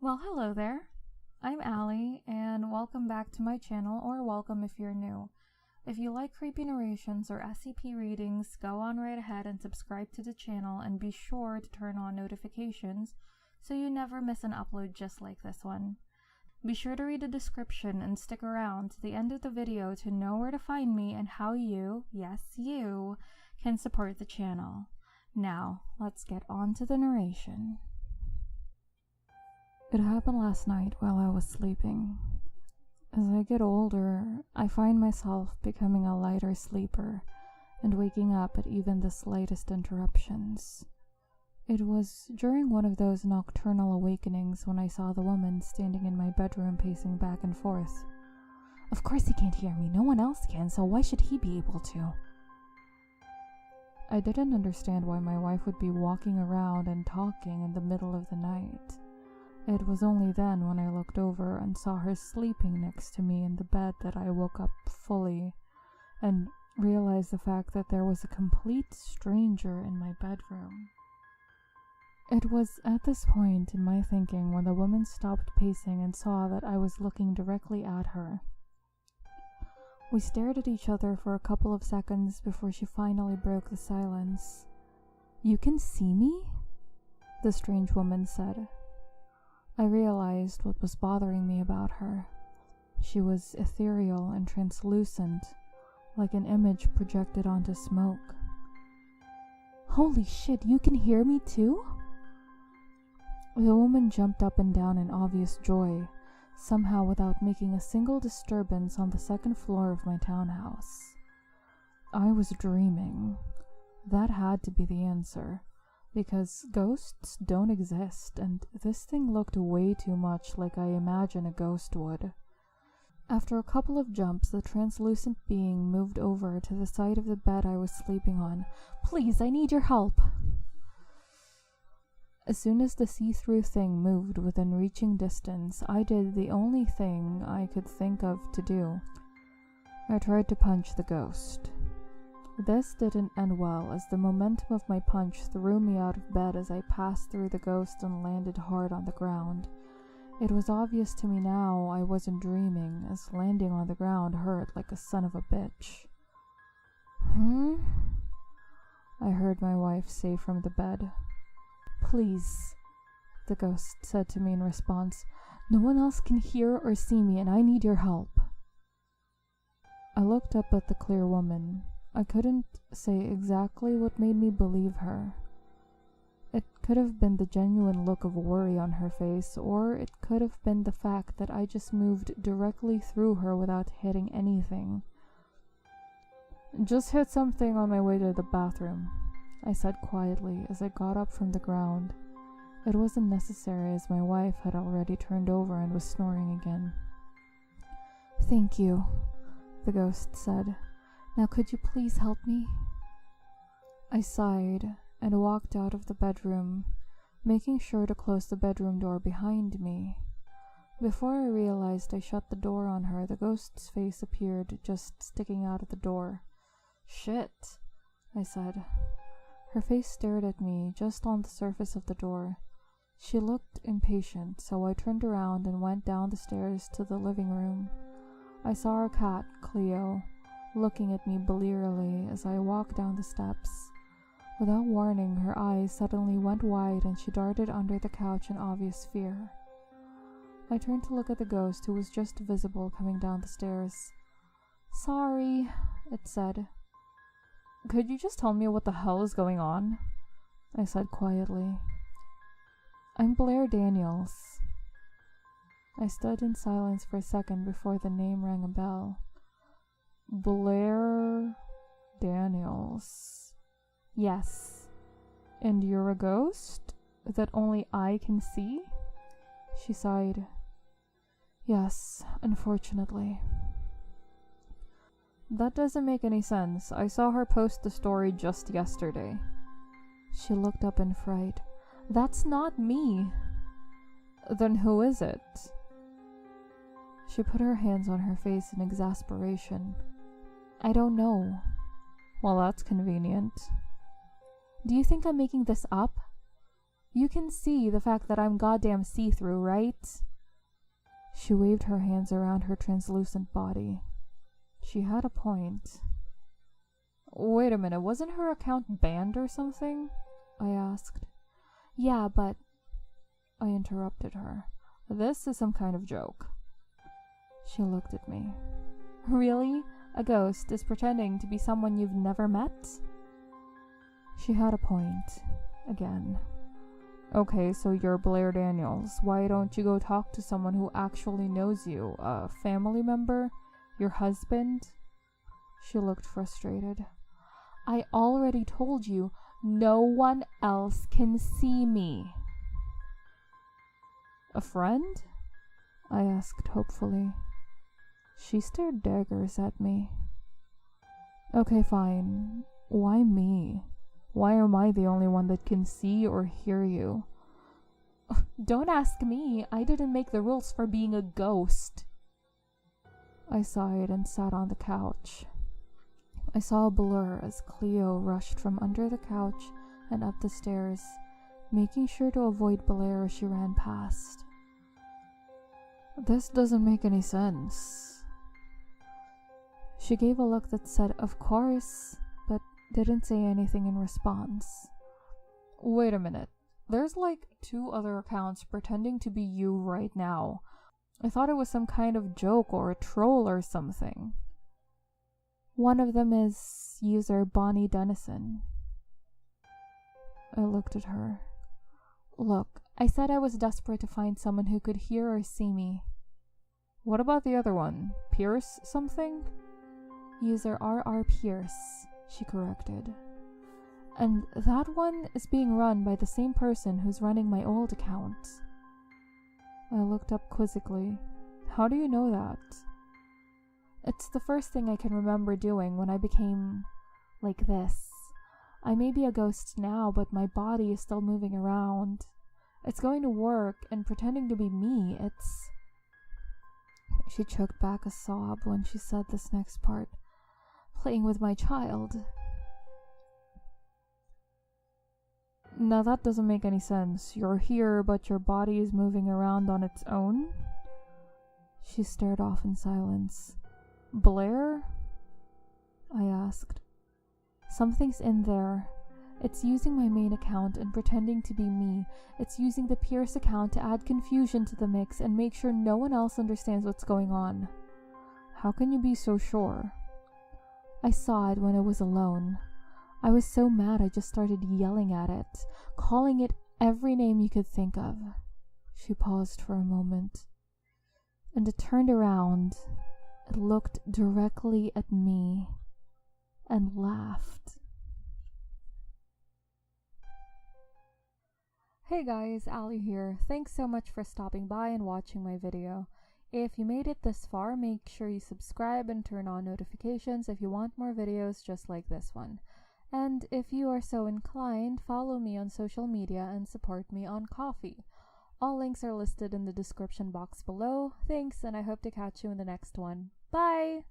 Well, hello there. I'm Allie, and welcome back to my channel, or welcome if you're new. If you like creepy narrations or SCP readings, go on right ahead and subscribe to the channel, and be sure to turn on notifications so you never miss an upload just like this one. Be sure to read the description and stick around to the end of the video to know where to find me and how you, yes you, can support the channel. Now, let's get on to the narration. It happened last night while I was sleeping. As I get older, I find myself becoming a lighter sleeper and waking up at even the slightest interruptions. It was during one of those nocturnal awakenings when I saw the woman standing in my bedroom pacing back and forth. Of course he can't hear me, no one else can, so why should he be able to? I didn't understand why my wife would be walking around and talking in the middle of the night. It was only then when I looked over and saw her sleeping next to me in the bed that I woke up fully and realized the fact that there was a complete stranger in my bedroom. It was at this point in my thinking when the woman stopped pacing and saw that I was looking directly at her. We stared at each other for a couple of seconds before she finally broke the silence. "You can see me?" the strange woman said. I realized what was bothering me about her. She was ethereal and translucent, like an image projected onto smoke. "Holy shit, you can hear me too?" The woman jumped up and down in obvious joy, somehow without making a single disturbance on the second floor of my townhouse. I was dreaming. That had to be the answer, because ghosts don't exist, and this thing looked way too much like I imagine a ghost would. After a couple of jumps, the translucent being moved over to the side of the bed I was sleeping on. "Please, I need your help!" As soon as the see-through thing moved within reaching distance, I did the only thing I could think of to do. I tried to punch the ghost. This didn't end well, as the momentum of my punch threw me out of bed as I passed through the ghost and landed hard on the ground. It was obvious to me now I wasn't dreaming, as landing on the ground hurt like a son of a bitch. I heard my wife say from the bed. "Please," the ghost said to me in response. "No one else can hear or see me, and I need your help." I looked up at the clear woman. I couldn't say exactly what made me believe her. It could have been the genuine look of worry on her face, or it could have been the fact that I just moved directly through her without hitting anything. "Just hit something on my way to the bathroom," I said quietly as I got up from the ground. It wasn't necessary, as my wife had already turned over and was snoring again. "Thank you," the ghost said. "Now could you please help me?" I sighed and walked out of the bedroom, making sure to close the bedroom door behind me. Before I realized I shut the door on her, the ghost's face appeared, just sticking out of the door. "Shit," I said. Her face stared at me just on the surface of the door. She looked impatient, so I turned around and went down the stairs to the living room. I saw our cat, Cleo, looking at me blearily as I walked down the steps. Without warning, her eyes suddenly went wide and she darted under the couch in obvious fear. I turned to look at the ghost, who was just visible coming down the stairs. "Sorry," it said. "Could you just tell me what the hell is going on?" I said quietly. "I'm Blair Daniels." I stood in silence for a second before the name rang a bell. "Blair Daniels. Yes. And you're a ghost that only I can see?" She sighed. "Yes, unfortunately." "That doesn't make any sense. I saw her post the story just yesterday." She looked up in fright. "That's not me." "Then who is it?" She put her hands on her face in exasperation. "I don't know." "Well, that's convenient." "Do you think I'm making this up?" You can see the fact that I'm goddamn see-through, right? She waved her hands around her translucent body. She had a point. Wait a minute, wasn't her account banned or something? I asked. Yeah, but... I interrupted her. This is some kind of joke. She looked at me. Really? A ghost is pretending to be someone you've never met? She had a point. Again. Okay, so you're Blair Daniels. Why don't you go talk to someone who actually knows you? A family member? Your husband? She looked frustrated. I already told you, no one else can see me. A friend? I asked hopefully. She stared daggers at me. Okay, fine. Why me? Why am I the only one that can see or hear you? Don't ask me. I didn't make the rules for being a ghost. I sighed and sat on the couch. I saw a blur as Cleo rushed from under the couch and up the stairs, making sure to avoid Blair as she ran past. This doesn't make any sense. She gave a look that said, of course, but didn't say anything in response. Wait a minute. There's like 2 other accounts pretending to be you right now. I thought it was some kind of joke or a troll or something. One of them is user Bonnie Dennison. I looked at her. Look, I said I was desperate to find someone who could hear or see me. What about the other one? Pierce something? User RR Pierce, she corrected. And that one is being run by the same person who's running my old account. I looked up quizzically. How do you know that? It's the first thing I can remember doing when I became like this. I may be a ghost now, but my body is still moving around. It's going to work, and pretending to be me, it's... She choked back a sob when she said this next part. Playing with my child. Now that doesn't make any sense. You're here, but your body is moving around on its own? She stared off in silence. Blair? I asked. Something's in there. It's using my main account and pretending to be me. It's using the Pierce account to add confusion to the mix and make sure no one else understands what's going on. How can you be so sure? I saw it when I was alone. I was so mad I just started yelling at it, calling it every name you could think of. She paused for a moment. And it turned around. It looked directly at me and laughed. Hey guys, Ali here. Thanks so much for stopping by and watching my video. If you made it this far, make sure you subscribe and turn on notifications if you want more videos just like this one. And if you are so inclined, follow me on social media and support me on Ko-fi. All links are listed in the description box below. Thanks, and I hope to catch you in the next one. Bye!